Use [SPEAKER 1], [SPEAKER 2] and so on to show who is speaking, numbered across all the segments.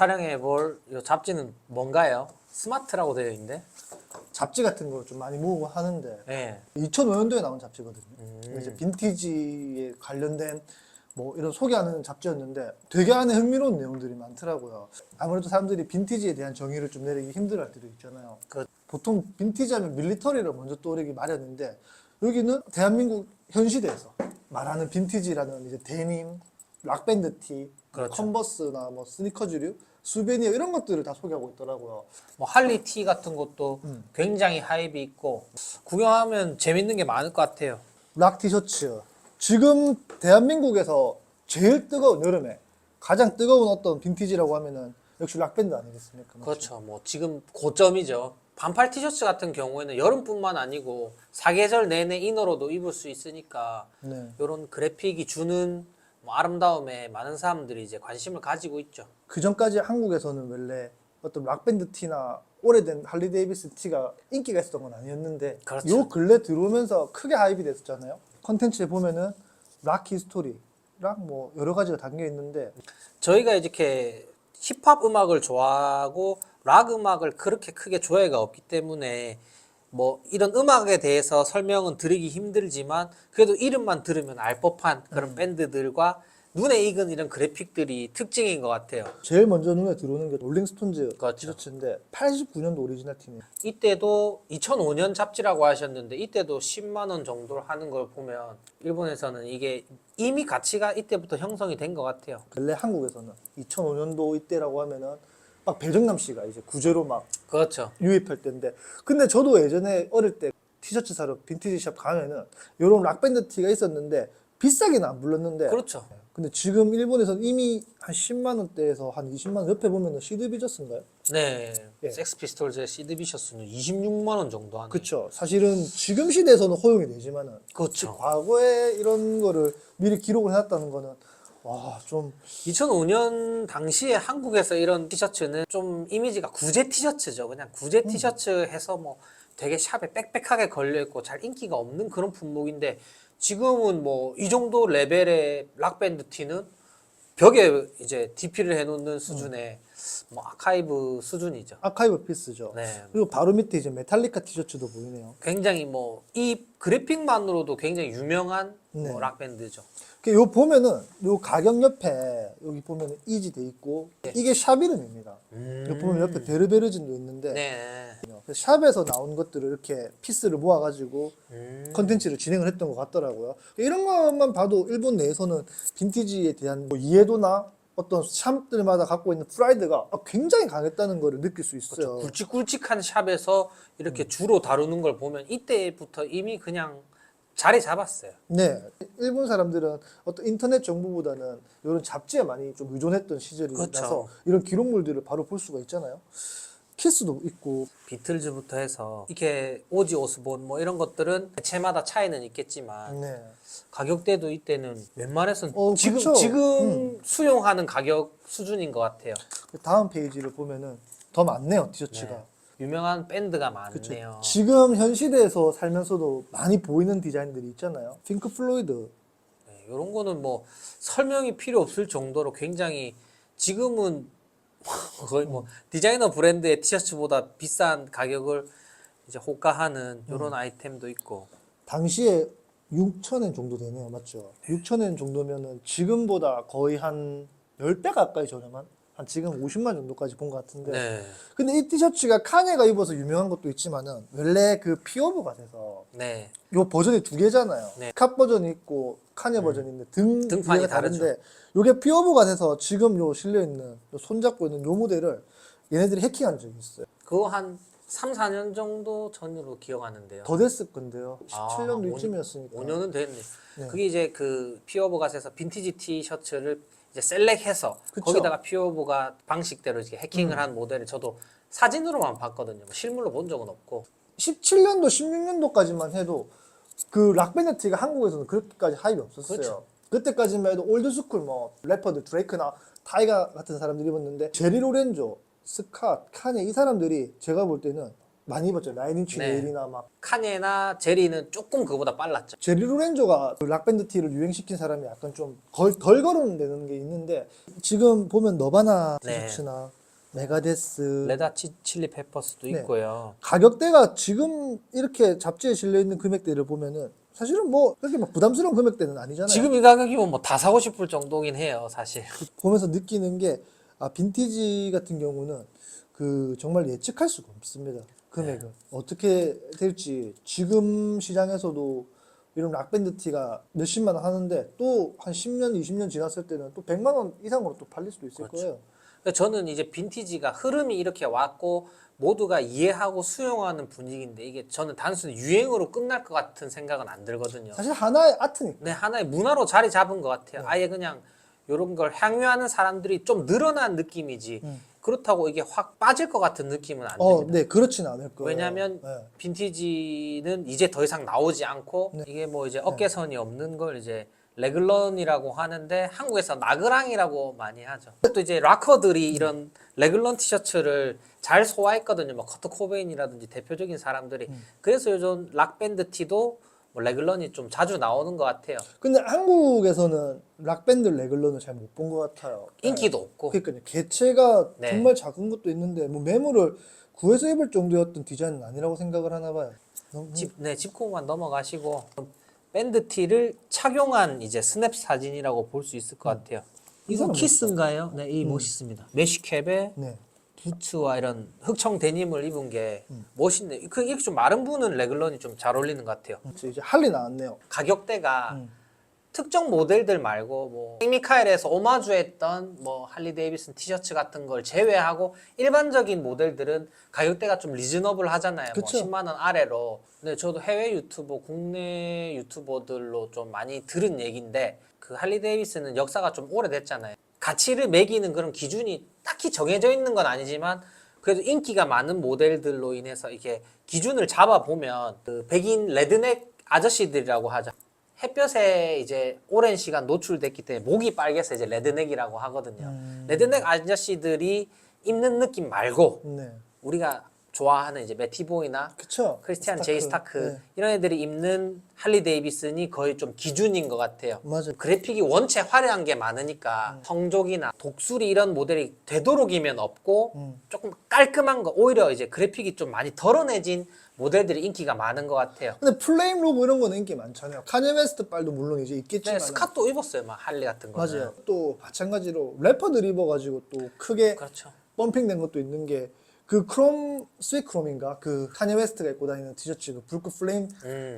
[SPEAKER 1] 촬영해 볼 이 잡지는 뭔가요? 스마트라고 되어 있는데.
[SPEAKER 2] 잡지 같은 거 좀 많이 모으고 하는데
[SPEAKER 1] 네.
[SPEAKER 2] 2005년도에 나온 잡지거든요. 이제 빈티지에 관련된 뭐 이런 소개하는 잡지였는데 되게 안에 흥미로운 내용들이 많더라고요. 아무래도 사람들이 빈티지에 대한 정의를 좀 내리기 힘들어할 때도 있잖아요. 보통 빈티지 하면 밀리터리를 먼저 떠오르기 마련인데 여기는 대한민국 현 시대에서 말하는 빈티지라는 이제 데님, 락밴드 티,
[SPEAKER 1] 그렇죠.
[SPEAKER 2] 컨버스나 뭐 스니커즈류, 수베니어 이런 것들을 다 소개하고 있더라고요.
[SPEAKER 1] 뭐 할리 티 같은 것도 굉장히 하입이 있고 구경하면 재밌는 게 많을 것 같아요.
[SPEAKER 2] 락 티셔츠. 지금 대한민국에서 제일 뜨거운 여름에 가장 뜨거운 어떤 빈티지라고 하면은 역시 락밴드 아니겠습니까? 맞죠?
[SPEAKER 1] 그렇죠. 뭐 지금 고점이죠. 반팔 티셔츠 같은 경우에는 여름뿐만 아니고 사계절 내내 이너로도 입을 수 있으니까
[SPEAKER 2] 네.
[SPEAKER 1] 이런 그래픽이 주는 뭐 아름다움에 많은 사람들이 이제 관심을 가지고 있죠.
[SPEAKER 2] 그 전까지 한국에서는 원래 어떤 락밴드 티나 오래된 할리 데이비스 티가 인기가 있었던 건 아니었는데
[SPEAKER 1] 그렇죠.
[SPEAKER 2] 요 근래 들어오면서 크게 하입이 됐었잖아요. 컨텐츠에 보면은 락 히스토리랑 뭐 여러 가지가 담겨 있는데
[SPEAKER 1] 저희가 이렇게 힙합 음악을 좋아하고 락 음악을 그렇게 크게 조예가 없기 때문에 뭐 이런 음악에 대해서 설명은 드리기 힘들지만 그래도 이름만 들으면 알 법한 그런 밴드들과 눈에 익은 이런 그래픽들이 특징인 것 같아요.
[SPEAKER 2] 제일 먼저 눈에 들어오는 게 롤링스톤즈
[SPEAKER 1] 그렇죠.
[SPEAKER 2] 티셔츠인데 89년도 오리지널 티네요.
[SPEAKER 1] 이때도 2005년 잡지라고 하셨는데 이때도 10만 원 정도 하는 걸 보면 일본에서는 이게 이미 가치가 이때부터 형성이 된 것 같아요.
[SPEAKER 2] 원래 한국에서는 2005년도 이때라고 하면은 막 배정남 씨가 이제 구제로 막
[SPEAKER 1] 그렇죠.
[SPEAKER 2] 유입할 때인데 근데 저도 예전에 어릴 때 티셔츠 사러 빈티지 샵 가면은 요런 락밴드 티가 있었는데 비싸게는 안 불렀는데
[SPEAKER 1] 그렇죠.
[SPEAKER 2] 근데 지금 일본에서는 이미 한 10만 원대에서 한 20만 원 옆에 보면은 시드 비저스인가요?
[SPEAKER 1] 네.
[SPEAKER 2] 예.
[SPEAKER 1] 섹스 피스톨즈의 시드 비셔스는 26만 원 정도 하네요.
[SPEAKER 2] 그쵸. 사실은 지금 시대에서는 허용이 되지만은
[SPEAKER 1] 그렇죠.
[SPEAKER 2] 과거에 이런 거를 미리 기록을 해놨다는 거는 와, 좀
[SPEAKER 1] 2005년 당시에 한국에서 이런 티셔츠는 좀 이미지가 구제 티셔츠죠. 그냥 구제 티셔츠 해서 뭐 되게 샵에 빽빽하게 걸려있고 잘 인기가 없는 그런 품목인데 지금은 뭐 이 정도 레벨의 락밴드 티는 벽에 이제 DP를 해놓는 수준의 뭐 아카이브 수준이죠.
[SPEAKER 2] 아카이브 피스죠.
[SPEAKER 1] 네.
[SPEAKER 2] 그리고 바로 밑에 이제 메탈리카 티셔츠도 보이네요.
[SPEAKER 1] 굉장히 뭐 이 그래픽만으로도 굉장히 유명한
[SPEAKER 2] 네.
[SPEAKER 1] 뭐 락밴드죠.
[SPEAKER 2] 요 보면은 요 가격 옆에 여기 보면은 이지 돼 있고 이게 샵 이름입니다. 요 보면 옆에 베르베르진도 있는데
[SPEAKER 1] 네.
[SPEAKER 2] 그래서 샵에서 나온 것들을 이렇게 피스를 모아가지고 컨텐츠를 진행을 했던 것 같더라고요. 이런 것만 봐도 일본 내에서는 빈티지에 대한 뭐 이해도나 어떤 샵들마다 갖고 있는 프라이드가 굉장히 강했다는 걸 느낄 수 있어요.
[SPEAKER 1] 굵직굵직한 샵에서 이렇게 주로 다루는 걸 보면 이때부터 이미 그냥 자리 잡았어요.
[SPEAKER 2] 네, 일본 사람들은 어떤 인터넷 정보보다는 이런 잡지에 많이 좀 의존했던 시절이라서
[SPEAKER 1] 그렇죠.
[SPEAKER 2] 이런 기록물들을 바로 볼 수가 있잖아요. 키스도 있고
[SPEAKER 1] 비틀즈부터 해서 이렇게 오지 오스본 뭐 이런 것들은 매체마다 차이는 있겠지만
[SPEAKER 2] 네.
[SPEAKER 1] 가격대도 이때는 웬만해서는 지금
[SPEAKER 2] 그쵸.
[SPEAKER 1] 지금 수용하는 가격 수준인 것 같아요.
[SPEAKER 2] 다음 페이지를 보면은 더 많네요, 티셔츠가.
[SPEAKER 1] 네. 유명한 밴드가
[SPEAKER 2] 그쵸.
[SPEAKER 1] 많네요.
[SPEAKER 2] 지금 현 시대에서 살면서도 많이 보이는 디자인들이 있잖아요. 핑크 플로이드.
[SPEAKER 1] 네, 이런 거는 뭐 설명이 필요 없을 정도로 굉장히 지금은 거의 뭐 디자이너 브랜드의 티셔츠보다 비싼 가격을 이제 호가하는 이런 아이템도 있고.
[SPEAKER 2] 당시에 6,000엔 정도 되네요. 맞죠? 6,000엔 정도면은 지금보다 거의 한 10배 가까이 저렴한? 한 지금 50만 정도까지 본 것 같은데.
[SPEAKER 1] 네.
[SPEAKER 2] 근데 이 티셔츠가 카네가 입어서 유명한 것도 있지만은 원래 그 피어브가 돼서
[SPEAKER 1] 네.
[SPEAKER 2] 요 버전이 두 개잖아요.
[SPEAKER 1] 네.
[SPEAKER 2] 캅 버전이 있고 카네 버전이 있는데
[SPEAKER 1] 등판이
[SPEAKER 2] 위가
[SPEAKER 1] 다르죠.
[SPEAKER 2] 다른데 요게 피어브가 돼서 지금 요 실려 있는 요 손잡고 있는 요 모델을 얘네들이 해킹한 적이 있어요.
[SPEAKER 1] 그거 한 3, 4년 정도 전으로 기억하는데요.
[SPEAKER 2] 더 됐을 건데요.
[SPEAKER 1] 아,
[SPEAKER 2] 17년도 이쯤이었으니까.
[SPEAKER 1] 5년은 됐네.
[SPEAKER 2] 네.
[SPEAKER 1] 그게 이제 그 피어보갓에서 빈티지 티셔츠를 이제 셀렉해서
[SPEAKER 2] 그쵸.
[SPEAKER 1] 거기다가 피어보갓 방식대로 이렇게 해킹을 한 모델을 저도 사진으로만 봤거든요. 뭐 실물로 본 적은 없고.
[SPEAKER 2] 17년도, 16년도까지만 해도 그 락밴드 티가 한국에서는 그렇게까지 하입이 없었어요.
[SPEAKER 1] 그렇죠.
[SPEAKER 2] 그때까지만 해도 올드스쿨 뭐 래퍼들 드레이크나 타이가 같은 사람들이 입었는데 제리 로렌조, 스캇, 카네 이 사람들이 제가 볼 때는 많이 입었죠. 라인인치
[SPEAKER 1] 네.
[SPEAKER 2] 네일이나 막
[SPEAKER 1] 카니에나 제리는 조금 그보다 빨랐죠.
[SPEAKER 2] 제리 로렌조가 그 락밴드 티를 유행시킨 사람이 약간 좀 덜 거론되는 게 있는데 지금 보면 너바나
[SPEAKER 1] 네.
[SPEAKER 2] 티셔츠나 메가데스
[SPEAKER 1] 레다 칠리 페퍼스도
[SPEAKER 2] 네.
[SPEAKER 1] 있고요.
[SPEAKER 2] 가격대가 지금 이렇게 잡지에 실려 있는 금액대를 보면은 사실은 뭐 그렇게 막 부담스러운 금액대는 아니잖아요.
[SPEAKER 1] 지금 이 가격이면 뭐 다 사고 싶을 정도긴 해요, 사실.
[SPEAKER 2] 보면서 느끼는 게 빈티지 같은 경우는 그 정말 예측할 수가 없습니다. 금액은 어떻게 될지 지금 시장에서도 이런 락밴드 티가 몇십만 원 하는데 또 한 10년, 20년 지났을 때는 또 100만 원 이상으로 또 팔릴 수도 있을 거예요.
[SPEAKER 1] 그러니까 저는 이제 빈티지가 흐름이 이렇게 왔고 모두가 이해하고 수용하는 분위기인데 이게 저는 단순히 유행으로 끝날 것 같은 생각은 안 들거든요.
[SPEAKER 2] 사실 하나의 아트니까.
[SPEAKER 1] 네, 하나의 문화로 자리 잡은 것 같아요. 아예 그냥 이런 걸 향유하는 사람들이 좀 늘어난 느낌이지. 그렇다고 이게 확 빠질 것 같은 느낌은 안 듭니다.
[SPEAKER 2] 네, 그렇진 않을 거예요.
[SPEAKER 1] 왜냐하면
[SPEAKER 2] 네.
[SPEAKER 1] 빈티지는 이제 더 이상 나오지 않고 이게 뭐 이제 어깨선이 없는 걸 이제 레글런이라고 하는데 한국에서 나그랑이라고 많이 하죠. 또 이제 락커들이 이런 레글런 티셔츠를 잘 소화했거든요. 뭐 커트 코베인이라든지 대표적인 사람들이. 그래서 요즘 락밴드 티도 뭐 레글런이 좀 자주 나오는 것 같아요.
[SPEAKER 2] 근데 한국에서는 락밴드 레글런을 잘 못 본 것 같아요.
[SPEAKER 1] 인기도 없고.
[SPEAKER 2] 그러니까 개체가
[SPEAKER 1] 네.
[SPEAKER 2] 정말 작은 것도 있는데 뭐 매물을 구해서 입을 정도였던 디자인은 아니라고 생각을 하나 봐요. 너무-
[SPEAKER 1] 집코만 넘어가시고 밴드 티를 착용한 이제 스냅 사진이라고 볼 수 있을 것 같아요. 이건
[SPEAKER 2] 이거는
[SPEAKER 1] 키스인가요? 네, 이 멋있습니다. 메쉬캡에
[SPEAKER 2] 네.
[SPEAKER 1] 부츠와 이런 흑청 데님을 입은 게 멋있네. 이렇게 좀 마른 분은 레글런이 좀 잘 어울리는 것 같아요.
[SPEAKER 2] 이제 할리 나왔네요.
[SPEAKER 1] 가격대가 특정 모델들 말고 뭐 생미카엘에서 오마주했던 뭐 할리 데이비슨 티셔츠 같은 걸 제외하고 일반적인 모델들은 가격대가 좀 리즈너블 하잖아요.
[SPEAKER 2] 그쵸.
[SPEAKER 1] 뭐 10만 원 아래로. 근데 저도 해외 유튜버, 국내 유튜버들로 좀 많이 들은 얘기인데 그 할리 데이비슨은 역사가 좀 오래됐잖아요. 가치를 매기는 그런 기준이 딱히 정해져 있는 건 아니지만 그래도 인기가 많은 모델들로 인해서 이게 기준을 잡아 보면 그 백인 레드넥 아저씨들이라고 하죠. 햇볕에 이제 오랜 시간 노출됐기 때문에 목이 빨개서 이제 레드넥이라고 하거든요. 레드넥 아저씨들이 입는 느낌 말고
[SPEAKER 2] 네.
[SPEAKER 1] 우리가 좋아하는 이제 매티보이나
[SPEAKER 2] 그쵸.
[SPEAKER 1] 크리스티안 제이 스타크
[SPEAKER 2] 네.
[SPEAKER 1] 이런 애들이 입는 할리 데이비슨이 거의 좀 기준인 것 같아요.
[SPEAKER 2] 맞아요.
[SPEAKER 1] 그래픽이 원체 화려한 게 많으니까 성족이나 독수리 이런 모델이 되도록이면 없고 조금 깔끔한 거 오히려 이제 그래픽이 좀 많이 덜어내진 모델들이 인기가 많은 것 같아요.
[SPEAKER 2] 근데 플레임 로고 이런 거는 인기 많잖아요. 카니 웨스트 빨도 물론 이제 있겠지만.
[SPEAKER 1] 네, 스캇도 입었어요, 막 할리 같은 거는.
[SPEAKER 2] 맞아요. 또 마찬가지로 래퍼들 입어가지고 또 크게
[SPEAKER 1] 그렇죠.
[SPEAKER 2] 펌핑된 것도 있는 게 그 크롬 스윗 크롬인가 그 카니 웨스트가 입고 다니는 티셔츠 그 불꽃 플레임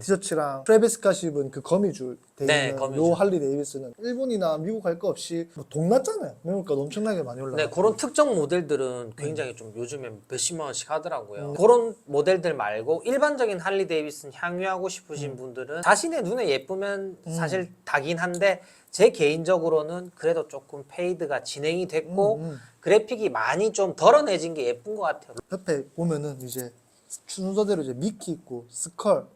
[SPEAKER 2] 티셔츠랑 트래비스 스캇이 입은 그 거미줄 돼
[SPEAKER 1] 네,
[SPEAKER 2] 있는
[SPEAKER 1] 거미줄.
[SPEAKER 2] 요 할리 데이비스는 일본이나 미국 갈 거 없이 뭐 동났잖아요. 매물가도 엄청나게 많이 올라가.
[SPEAKER 1] 네, 그런 특정 모델들은 굉장히 좀 요즘에 몇십만 원씩 하더라고요. 그런 모델들 말고 일반적인 할리 데이비슨 향유하고 싶으신 분들은 자신의 눈에 예쁘면 사실 다긴 한데 제 개인적으로는 그래도 조금 페이드가 진행이 됐고 그래픽이 많이 좀 덜어내진 게 예쁜 것 같아요.
[SPEAKER 2] 옆에 보면은 이제 순서대로 이제 미키 있고 스컬,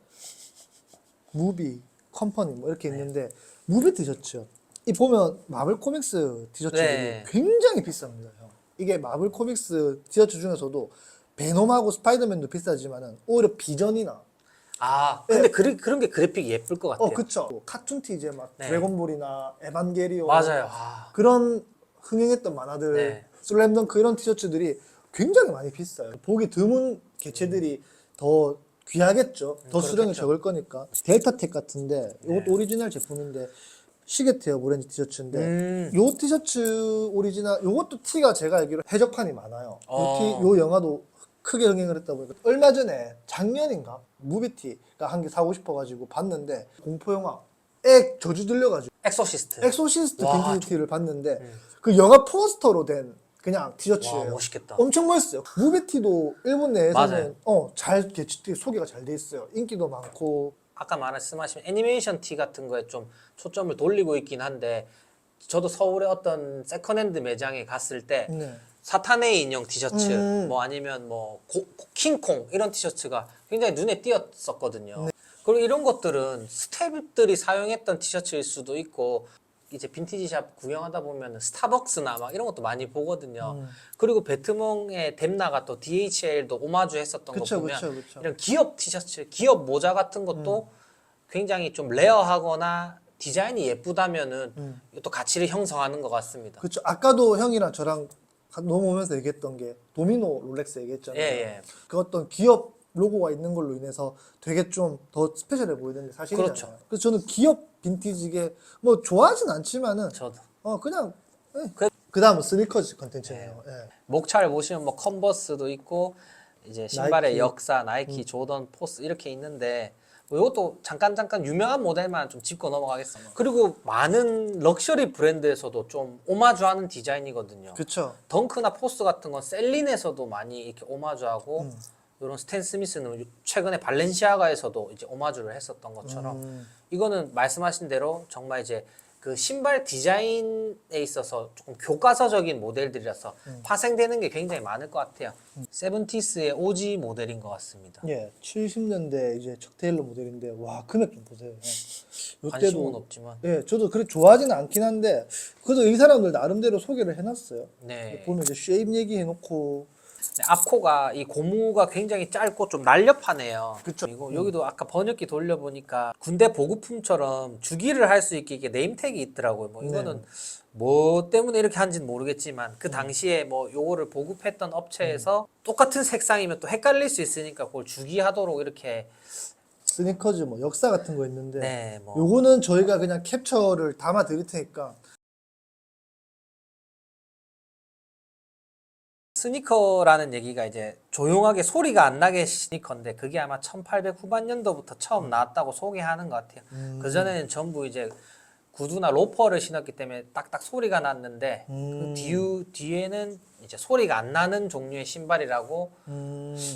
[SPEAKER 2] 무비, 컴퍼니 뭐 이렇게 있는데 무비 티셔츠 이 보면 마블 코믹스 티셔츠들이
[SPEAKER 1] 네.
[SPEAKER 2] 굉장히 비쌉니다, 형. 이게 마블 코믹스 티셔츠 중에서도 베놈하고 스파이더맨도 비싸지만은 오히려 비전이나
[SPEAKER 1] 아, 근데 그런 게 그래픽이 예쁠 것 같아요.
[SPEAKER 2] 그쵸. 뭐 카툰티 이제 막
[SPEAKER 1] 네.
[SPEAKER 2] 드래곤볼이나 에반게리온
[SPEAKER 1] 맞아요. 아,
[SPEAKER 2] 그런 흥행했던 만화들
[SPEAKER 1] 네.
[SPEAKER 2] 슬램덩크 이런 티셔츠들이 굉장히 많이 비싸요. 보기 드문 개체들이 더 귀하겠죠. 더 수량이
[SPEAKER 1] 그렇겠죠.
[SPEAKER 2] 적을 거니까. 델타텍 같은데 이것도
[SPEAKER 1] 네.
[SPEAKER 2] 오리지널 제품인데 시계테어 오렌지 티셔츠인데 요 티셔츠 오리지널 요것도 티가 제가 알기로 해적판이 많아요. 요 영화도 크게 흥행을 했다 보니까 얼마 전에 작년인가 무비티가 한 개 사고 싶어가지고 봤는데 공포 영화 저주 들려가지고
[SPEAKER 1] 엑소시스트.
[SPEAKER 2] 엑소시스트
[SPEAKER 1] 와,
[SPEAKER 2] 빈티지 티를 봤는데 그 영화 포스터로 된 그냥 티셔츠예요.
[SPEAKER 1] 와, 멋있겠다.
[SPEAKER 2] 엄청 멋있어요. 무비티도 일본 내에서는
[SPEAKER 1] 맞아요.
[SPEAKER 2] 잘 소개가 잘 돼 있어요. 인기도 많고.
[SPEAKER 1] 아까 말씀하신 애니메이션 티 같은 거에 좀 초점을 돌리고 있긴 한데 저도 서울의 어떤 세컨핸드 매장에 갔을 때
[SPEAKER 2] 네.
[SPEAKER 1] 사탄의 인형 티셔츠 뭐 아니면 뭐 킹콩 이런 티셔츠가 굉장히 눈에 띄었었거든요. 그리고 이런 것들은 스태프들이 사용했던 티셔츠일 수도 있고 이제 빈티지샵 구경하다 보면 스타벅스나 막 이런 것도 많이 보거든요. 그리고 베트몽의 뎀나가 또 DHL도 오마주 했었던 거
[SPEAKER 2] 그쵸,
[SPEAKER 1] 보면
[SPEAKER 2] 그쵸.
[SPEAKER 1] 이런 기업 티셔츠, 기업 모자 같은 것도 굉장히 좀 레어하거나 디자인이 예쁘다면은 또 가치를 형성하는 것 같습니다.
[SPEAKER 2] 그렇죠. 아까도 형이랑 저랑 넘어오면서 얘기했던 게 도미노 롤렉스 얘기했잖아요.
[SPEAKER 1] 예.
[SPEAKER 2] 그 어떤 기업 로고가 있는 걸로 인해서 되게 좀 더 스페셜해 보이는 게 사실이잖아요.
[SPEAKER 1] 그렇죠.
[SPEAKER 2] 그래서 저는 기업 빈티지게 뭐 좋아하진 않지만은
[SPEAKER 1] 저도.
[SPEAKER 2] 그냥
[SPEAKER 1] 그-
[SPEAKER 2] 그 다음은 스니커즈 컨텐츠네요. 예.
[SPEAKER 1] 목차를 보시면 뭐 컨버스도 있고 이제 신발의
[SPEAKER 2] 나이키.
[SPEAKER 1] 역사, 나이키, 조던, 포스 이렇게 있는데 뭐 이것도 잠깐 유명한 모델만 좀 짚고 넘어가겠습니다. 그리고 많은 럭셔리 브랜드에서도 좀 오마주하는 디자인이거든요.
[SPEAKER 2] 그렇죠.
[SPEAKER 1] 덩크나 포스 같은 건 셀린에서도 많이 이렇게 오마주하고 이런 스탠 스미스는 최근에 발렌시아가에서도 이제 오마주를 했었던 것처럼 이거는 말씀하신 대로 정말 이제 그 신발 디자인에 있어서 조금 교과서적인 모델들이라서 파생되는 게 굉장히 많을 것 같아요. 세븐티스의 OG 모델인 것 같습니다.
[SPEAKER 2] 예, 70년대 이제 척 테일러 모델인데 와 금액 좀 보세요.
[SPEAKER 1] 관심은 없지만
[SPEAKER 2] 예, 저도 그렇게 좋아하지는 않긴 한데 그래도 이 사람들 나름대로 소개를 해놨어요.
[SPEAKER 1] 네.
[SPEAKER 2] 보면 이제 쉐입 얘기해놓고
[SPEAKER 1] 네, 앞코가 이 고무가 굉장히 짧고 좀 날렵하네요.
[SPEAKER 2] 그쵸.
[SPEAKER 1] 그리고 여기도 아까 번역기 돌려보니까 군대 보급품처럼 주기를 할 수 있게 이게 네임택이 있더라고요. 뭐 이거는 뭐 때문에 이렇게 한지는 모르겠지만 그 당시에 뭐 요거를 보급했던 업체에서 똑같은 색상이면 또 헷갈릴 수 있으니까 그걸 주기하도록 이렇게
[SPEAKER 2] 스니커즈 뭐 역사 같은 거 있는데
[SPEAKER 1] 네, 뭐
[SPEAKER 2] 요거는 저희가 그냥 캡처를 담아 드릴 테니까
[SPEAKER 1] 스니커라는 얘기가 이제 조용하게 소리가 안 나게 스니커인데 그게 아마 1800 후반년도부터 처음 나왔다고 소개하는 것 같아요. 그전에는 전부 이제 구두나 로퍼를 신었기 때문에 딱딱 소리가 났는데 그 뒤에는 이제 소리가 안 나는 종류의 신발이라고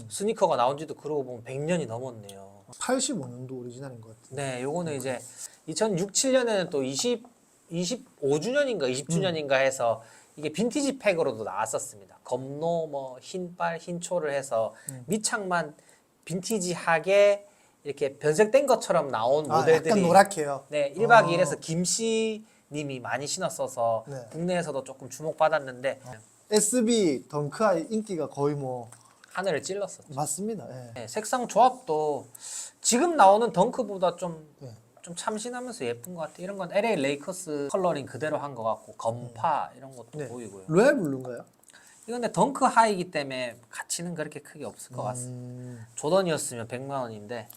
[SPEAKER 1] 스니커가 나온 지도 그러고 보면 100년이 넘었네요.
[SPEAKER 2] 85년도 오리지널인 것 같아요.
[SPEAKER 1] 네, 요거는 이제 2006, 7년에는 또 25주년인가 20주년인가 해서 이게 빈티지 팩으로도 나왔었습니다. 검노 뭐 흰빨 흰초를 해서 밑창만 빈티지하게 이렇게 변색된 것처럼 나온 모델들이
[SPEAKER 2] 약간 노랗게요.
[SPEAKER 1] 네, 1박 2일에서 김씨 님이 많이 신었어서
[SPEAKER 2] 네.
[SPEAKER 1] 국내에서도 조금 주목받았는데
[SPEAKER 2] SB 덩크아이 인기가 거의 뭐
[SPEAKER 1] 하늘을 찔렀었죠.
[SPEAKER 2] 맞습니다. 예.
[SPEAKER 1] 네, 색상 조합도 지금 나오는 덩크보다 좀
[SPEAKER 2] 네.
[SPEAKER 1] 참신하면서 예쁜 것 같아요. 이런 건 LA 레이커스 컬러링 그대로 한 것 같고 검파 이런 것도
[SPEAKER 2] 네.
[SPEAKER 1] 보이고요.
[SPEAKER 2] 로얄 블루인가요?
[SPEAKER 1] 이건 근데 덩크 하이기 때문에 가치는 그렇게 크게 없을 것 같습니다. 조던이었으면 100만 원인데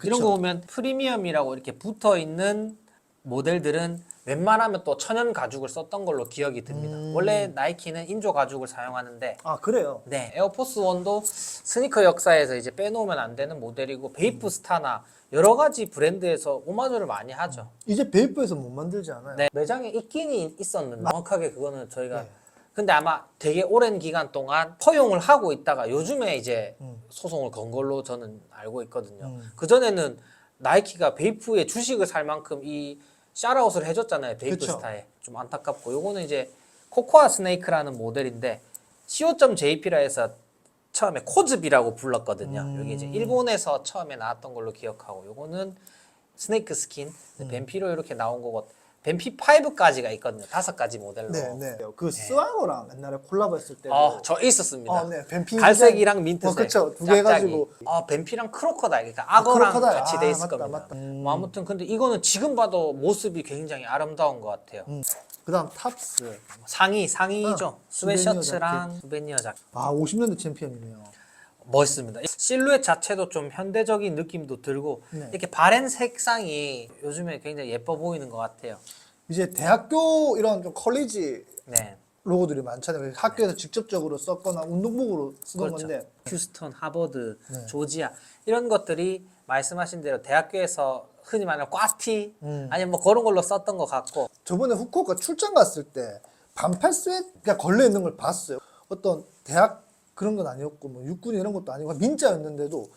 [SPEAKER 1] 이런 거 보면 프리미엄이라고 이렇게 붙어 있는 모델들은 웬만하면 또 천연 가죽을 썼던 걸로 기억이 듭니다. 원래 나이키는 인조 가죽을 사용하는데
[SPEAKER 2] 아 그래요.
[SPEAKER 1] 네, 에어포스 1도 스니커 역사에서 이제 빼놓으면 안 되는 모델이고 베이프 스타나 여러 가지 브랜드에서 오마주를 많이 하죠.
[SPEAKER 2] 이제 베이프에서 못 만들지 않아요?
[SPEAKER 1] 네, 매장에 있긴 있었는데 정확하게 그거는 저희가
[SPEAKER 2] 네.
[SPEAKER 1] 근데 아마 되게 오랜 기간 동안 허용을 하고 있다가 요즘에 이제 소송을 건 걸로 저는 알고 있거든요. 그전에는 나이키가 베이프의 주식을 살 만큼 이 샤라웃을 해줬잖아요. 베이프
[SPEAKER 2] 그쵸.
[SPEAKER 1] 스타에. 좀 안타깝고 요거는 이제 코코아 스네이크라는 모델인데 co.jp라 해서 처음에 코즈비라고 불렀거든요. 여기 이제 일본에서 처음에 나왔던 걸로 기억하고 요거는 스네이크 스킨, 뱀피로 이렇게 나온 거고 뱀피 5까지가 있거든요. 5가지 모델로.
[SPEAKER 2] 네. 그 스와로랑 옛날에 콜라보했을 때도
[SPEAKER 1] 저 있었습니다.
[SPEAKER 2] 네. 뱀피
[SPEAKER 1] 갈색이랑 민트색.
[SPEAKER 2] 그쵸. 두 개 가지고
[SPEAKER 1] 뱀피랑 크로커다일. 그러니까 악어랑
[SPEAKER 2] 크로커다일.
[SPEAKER 1] 같이 돼 있을
[SPEAKER 2] 맞다,
[SPEAKER 1] 겁니다.
[SPEAKER 2] 맞다.
[SPEAKER 1] 뭐 아무튼 근데 이거는 지금 봐도 모습이 굉장히 아름다운 것 같아요.
[SPEAKER 2] 그다음 탑스.
[SPEAKER 1] 상의죠. 스웨셔츠랑 수베니어 자켓.
[SPEAKER 2] 아 50년대 챔피언이네요.
[SPEAKER 1] 멋있습니다. 실루엣 자체도 좀 현대적인 느낌도 들고
[SPEAKER 2] 네.
[SPEAKER 1] 이렇게 바랜 색상이 요즘에 굉장히 예뻐 보이는 것 같아요.
[SPEAKER 2] 이제 대학교 이런 좀 컬리지
[SPEAKER 1] 네.
[SPEAKER 2] 로고들이 많잖아요. 학교에서 직접적으로 썼거나 운동복으로 쓰던
[SPEAKER 1] 그렇죠.
[SPEAKER 2] 건데
[SPEAKER 1] 휴스턴, 하버드,
[SPEAKER 2] 네.
[SPEAKER 1] 조지아 이런 것들이 말씀하신 대로 대학교에서 흔히 말하는 꽈티 아니면 뭐 그런 걸로 썼던 것 같고
[SPEAKER 2] 저번에 후쿠오카 출장 갔을 때 반팔 스웨트가 걸려 있는 걸 봤어요. 어떤 대학 그런 건 아니었고 뭐 육군 이런 것도 아니고 민자였는데도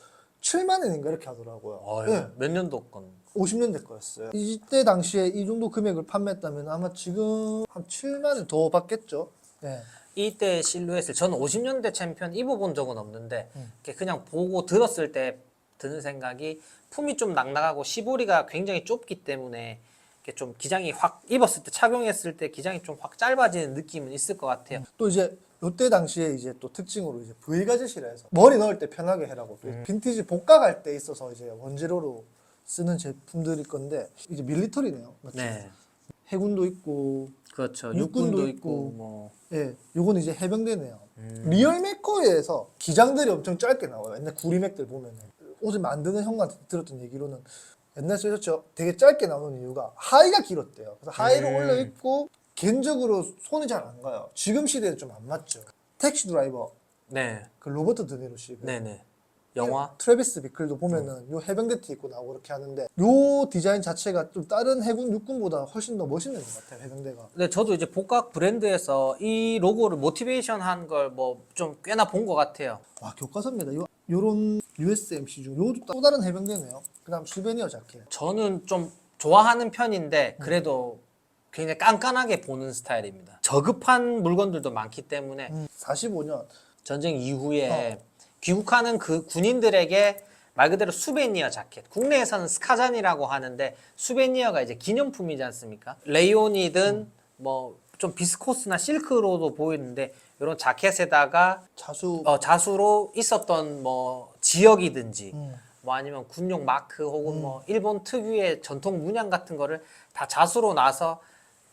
[SPEAKER 2] 7만 원인가 이렇게 하더라고요. 네.
[SPEAKER 1] 몇 년도 건
[SPEAKER 2] 50년대 거였어요. 이때 당시에 이 정도 금액을 판매했다면 아마 지금 한 7만 원 더 받겠죠. 네.
[SPEAKER 1] 이때 실루엣을 저는 50년대 챔피언 입어본 적은 없는데 이렇게 그냥 보고 들었을 때 드는 생각이 품이 좀 낭낭하고 시보리가 굉장히 좁기 때문에 이렇게 좀 기장이 확 입었을 때 착용했을 때 기장이 좀 확 짧아지는 느낌은 있을 것 같아요.
[SPEAKER 2] 또 이제 요때 당시에 이제 또 특징으로 이제 V 가젯이라 해서 머리 넣을 때 편하게 해라고 또 빈티지 복각할 때 있어서 이제 원재료로 쓰는 제품들일 건데 이제 밀리터리네요. 맞죠?
[SPEAKER 1] 네,
[SPEAKER 2] 해군도 있고
[SPEAKER 1] 그렇죠.
[SPEAKER 2] 육군도
[SPEAKER 1] 육군도
[SPEAKER 2] 있고.
[SPEAKER 1] 있고 뭐
[SPEAKER 2] 예, 요건 이제 해병대네요. 리얼 맥코에서 기장들이 엄청 짧게 나와요. 옛날 구리맥들 보면은 옷을 만드는 형한테 들었던 얘기로는 옛날 쓰셨죠? 되게 짧게 나오는 이유가 하의가 길었대요. 그래서 하의를 올려 입고 개인적으로 손이 잘 안 가요. 지금 시대에 좀 안 맞죠. 택시 드라이버
[SPEAKER 1] 네,
[SPEAKER 2] 그 로버트 드니로 씨,
[SPEAKER 1] 네네. 영화?
[SPEAKER 2] 트래비스 비클도 보면은 요 해병대 티 입고 나오고 그렇게 하는데 요 디자인 자체가 좀 다른 해군 육군보다 훨씬 더 멋있는 것 같아요. 해병대가.
[SPEAKER 1] 네, 저도 이제 복각 브랜드에서 이 로고를 모티베이션 한 걸 뭐 좀 꽤나 본 것 같아요.
[SPEAKER 2] 와 교과서입니다. 요런 USMC 중 요것도 또 다른 해병대네요. 그다음 수베니어 자켓.
[SPEAKER 1] 저는 좀 좋아하는 편인데 그래도 굉장히 깐깐하게 보는 스타일입니다. 저급한 물건들도 많기 때문에
[SPEAKER 2] 45년.
[SPEAKER 1] 전쟁 이후에 귀국하는 그 군인들에게 말 그대로 수베니어 자켓. 국내에서는 스카잔이라고 하는데 수베니어가 이제 기념품이지 않습니까? 레이온이든 뭐 좀 비스코스나 실크로도 보이는데 이런 자켓에다가
[SPEAKER 2] 자수.
[SPEAKER 1] 자수로 있었던 뭐 지역이든지 뭐 아니면 군용 마크 혹은 뭐 일본 특유의 전통 문양 같은 거를 다 자수로 나서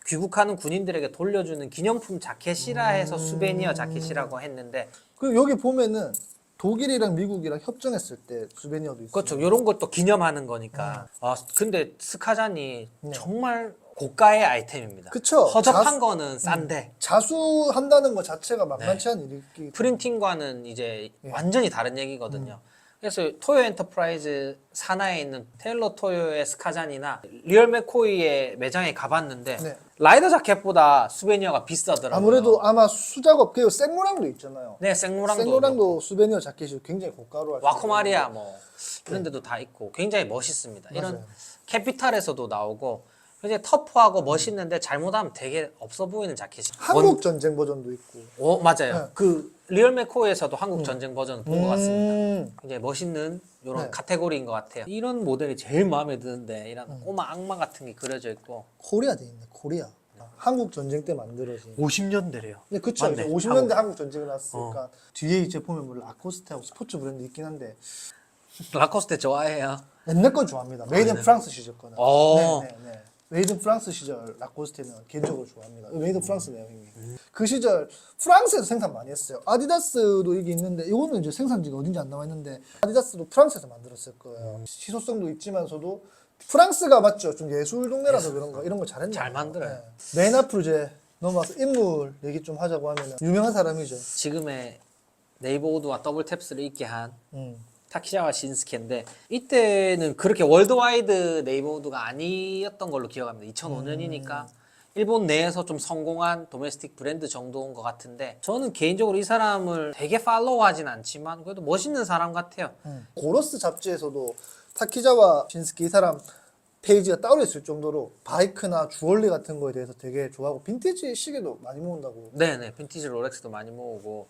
[SPEAKER 1] 귀국하는 군인들에게 돌려주는 기념품 자켓이라 해서 수베니어 자켓이라고 했는데
[SPEAKER 2] 그리고 여기 보면은 독일이랑 미국이랑 협정했을 때 수베니어도 있어요.
[SPEAKER 1] 그렇죠. 이런 걸 또 기념하는 거니까. 아 근데 스카잔이 정말 고가의 아이템입니다.
[SPEAKER 2] 그쵸.
[SPEAKER 1] 허접한 거는 싼데
[SPEAKER 2] 자수한다는 것 자체가 만만치 않은 일이기.
[SPEAKER 1] 프린팅과는 이제 완전히 다른 얘기거든요. 그래서 토요 엔터프라이즈 산하에 있는 테일러 토요의 스카잔이나 리얼 맥코이의 매장에 가봤는데
[SPEAKER 2] 네.
[SPEAKER 1] 라이더 자켓보다 수베니어가 비싸더라고요.
[SPEAKER 2] 아무래도 아마 수작업 그리고 생로랑도 있잖아요.
[SPEAKER 1] 네, 생로랑도
[SPEAKER 2] 생로랑도 수베니어 자켓이 굉장히 고가로 할수
[SPEAKER 1] 와코마리아 뭐 이런 데도 다 있고 굉장히 멋있습니다. 이런
[SPEAKER 2] 맞아요.
[SPEAKER 1] 캐피탈에서도 나오고 굉장히 터프하고 멋있는데 잘못하면 되게 없어 보이는 자켓이.
[SPEAKER 2] 한국 전쟁 버전도 있고.
[SPEAKER 1] 맞아요.
[SPEAKER 2] 네.
[SPEAKER 1] 그 리얼 맥코에서도 한국 전쟁 버전을 본 것 같습니다.
[SPEAKER 2] 음.
[SPEAKER 1] 굉장히 멋있는 이런
[SPEAKER 2] 네.
[SPEAKER 1] 카테고리인 것 같아요. 이런 모델이 제일 마음에 드는데 이런 꼬마 악마 같은 게 그려져 있고
[SPEAKER 2] 코리아 돼 있네. 코리아. 한국 전쟁 때 만들어진.
[SPEAKER 1] 50년대래요.
[SPEAKER 2] 네, 그쵸.
[SPEAKER 1] 맞네.
[SPEAKER 2] 50년대 한국 전쟁이 났으니까 뒤에 이제 보면 뭐 라코스테하고 스포츠 브랜드 있긴 한데
[SPEAKER 1] 라코스테 좋아해요.
[SPEAKER 2] 옛날 건 좋아합니다. 메이드 인 프랑스 시절 거는. 네. 메이드 인 프랑스 시절 라코스테는 개인적으로 좋아합니다. 메이드 인 프랑스네요, 형님. 그 시절 프랑스에서 생산 많이 했어요. 아디다스도 이게 있는데 이거는 이제 생산지가 어딘지 안 나와 있는데 아디다스도 프랑스에서 만들었을 거예요. 시소성도 있지만서도 프랑스가 맞죠. 좀 예술 동네라서 그런가 이런 거 잘했네요.
[SPEAKER 1] 잘 만들어요.
[SPEAKER 2] 맨 앞으로 이제 넘어와서 인물 얘기 좀 하자고 하면 유명한 사람이죠.
[SPEAKER 1] 지금의 네이버우드와 더블 탭스를 있게 한
[SPEAKER 2] 음.
[SPEAKER 1] 타키자와 신스케인데 이때는 그렇게 월드와이드 네이버우드가 아니었던 걸로 기억합니다. 2005년이니까 일본 내에서 좀 성공한 도메스틱 브랜드 정도인 것 같은데 저는 개인적으로 이 사람을 되게 팔로우하진 않지만 그래도 멋있는 사람 같아요.
[SPEAKER 2] 고로스 잡지에서도 타키자와 신스키 이 사람 페이지가 따로 있을 정도로 바이크나 주얼리 같은 거에 대해서 되게 좋아하고 빈티지 시계도 많이 모은다고.
[SPEAKER 1] 네네, 빈티지 롤렉스도 많이 모으고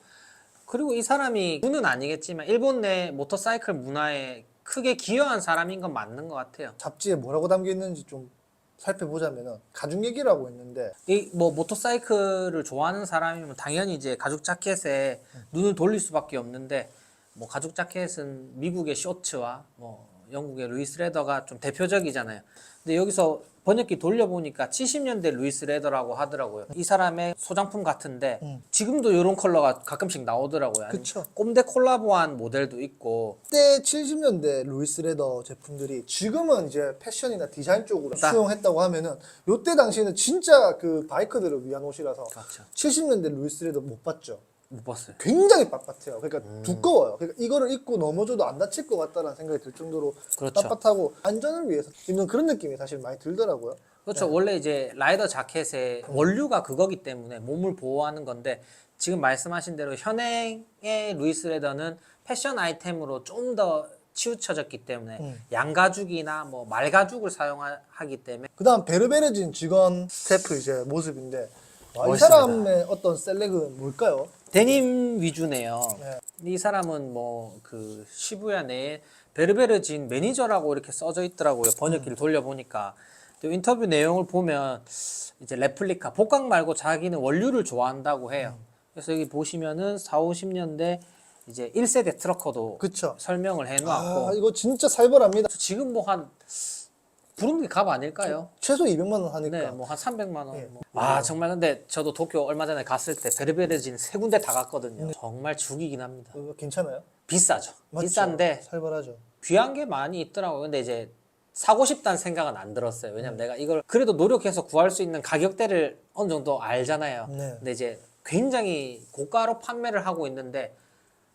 [SPEAKER 1] 그리고 이 사람이 군은 아니겠지만 일본 내 모터사이클 문화에 크게 기여한 사람인 건 맞는 것 같아요.
[SPEAKER 2] 잡지에 뭐라고 담겨 있는지 좀 살펴보자면은 가죽 얘기를 하고 있는데
[SPEAKER 1] 이 뭐 모터사이클을 좋아하는 사람이면 당연히 이제 가죽 자켓에 눈을 돌릴 수밖에 없는데 뭐 가죽 자켓은 미국의 쇼츠와 뭐 영국의 루이스 레더가 좀 대표적이잖아요. 근데 여기서 번역기 돌려보니까 70년대 루이스 레더라고 하더라고요. 이 사람의 소장품 같은데 지금도 이런 컬러가 가끔씩 나오더라고요. 아니면
[SPEAKER 2] 그쵸.
[SPEAKER 1] 꼼데 콜라보한 모델도 있고
[SPEAKER 2] 그때 70년대 루이스 레더 제품들이 지금은 이제 패션이나 디자인 쪽으로 수용했다고 하면은 요때 당시에는 진짜 그 바이크들을 위한 옷이라서
[SPEAKER 1] 그렇죠.
[SPEAKER 2] 70년대 루이스 레더 못 봤죠.
[SPEAKER 1] 못 봤어요.
[SPEAKER 2] 굉장히 빳빳해요. 그러니까 두꺼워요. 그러니까 이거를 입고 넘어져도 안 다칠 것 같다는 생각이 들 정도로
[SPEAKER 1] 그렇죠.
[SPEAKER 2] 빳빳하고 안전을 위해서 입는 그런 느낌이 사실 많이 들더라고요.
[SPEAKER 1] 그렇죠. 원래 이제 라이더 자켓의 원류가 그거기 때문에 몸을 보호하는 건데 지금 말씀하신 대로 현행의 루이스 레더는 패션 아이템으로 좀 더 치우쳐졌기 때문에 양가죽이나 뭐 말가죽을 사용하기 때문에
[SPEAKER 2] 그다음 베르베르진 직원 스태프 이제 모습인데 와, 이
[SPEAKER 1] 멋있습니다.
[SPEAKER 2] 사람의 어떤 셀렉은 뭘까요?
[SPEAKER 1] 데님 위주네요.
[SPEAKER 2] 네.
[SPEAKER 1] 이 사람은 뭐 그 시부야 내에 베르베르진 매니저라고 이렇게 써져 있더라고요. 번역기를 돌려보니까. 또 인터뷰 내용을 보면 이제 레플리카 복각 말고 자기는 원류를 좋아한다고 해요. 그래서 여기 보시면은 4, 50년대 이제 1세대 트럭커도
[SPEAKER 2] 그쵸.
[SPEAKER 1] 설명을 해놓았고
[SPEAKER 2] 아, 이거 진짜 살벌합니다.
[SPEAKER 1] 지금 뭐 한 부르는 게 값 아닐까요?
[SPEAKER 2] 최소 200만 원 하니까.
[SPEAKER 1] 네, 뭐 한 300만 원.
[SPEAKER 2] 예.
[SPEAKER 1] 뭐. 아 정말 근데 저도 도쿄 얼마 전에 갔을 때 베르베르진 세 군데 다 갔거든요. 정말 죽이긴 합니다.
[SPEAKER 2] 괜찮아요?
[SPEAKER 1] 비싸죠.
[SPEAKER 2] 맞죠?
[SPEAKER 1] 비싼데
[SPEAKER 2] 살벌하죠.
[SPEAKER 1] 귀한 게 많이 있더라고요. 근데 이제 사고 싶다는 생각은 안 들었어요. 왜냐면 내가 이걸 그래도 노력해서 구할 수 있는 가격대를 어느 정도 알잖아요.
[SPEAKER 2] 네.
[SPEAKER 1] 근데 이제 굉장히 고가로 판매를 하고 있는데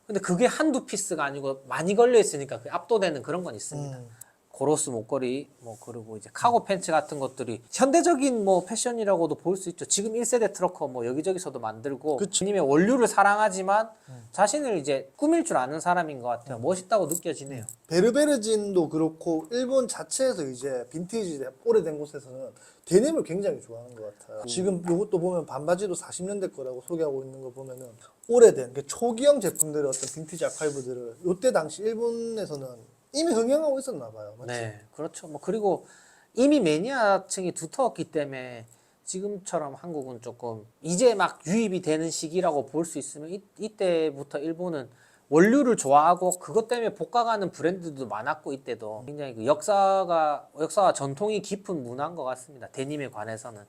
[SPEAKER 1] 근데 그게 한두 피스가 아니고 많이 걸려 있으니까 그 압도되는 그런 건 있습니다. 고로스 목걸이 뭐 그리고 이제 카고 팬츠 같은 것들이 현대적인 뭐 패션이라고도 볼 수 있죠. 지금 1세대 트럭커 뭐 여기저기서도 만들고
[SPEAKER 2] 그쵸.
[SPEAKER 1] 님의 원류를 사랑하지만 자신을 이제 꾸밀 줄 아는 사람인 것 같아요. 멋있다고 느껴지네요.
[SPEAKER 2] 베르베르진도 그렇고 일본 자체에서 이제 빈티지 오래된 곳에서는 데님을 굉장히 좋아하는 것 같아요. 지금 이것도 보면 반바지도 40년대 거라고 소개하고 있는 거 보면은 오래된 초기형 제품들의 어떤 빈티지 아카이브들을 이때 당시 일본에서는 이미 흥행하고 있었나 봐요. 맞지?
[SPEAKER 1] 네, 그렇죠. 뭐 그리고 이미 매니아층이 두터웠기 때문에 지금처럼 한국은 조금 이제 막 유입이 되는 시기라고 볼 수 있으면 이때부터 일본은 원류를 좋아하고 그것 때문에 복각하는 브랜드도 많았고 이때도 굉장히 그 역사와 전통이 깊은 문화인 것 같습니다. 데님에 관해서는.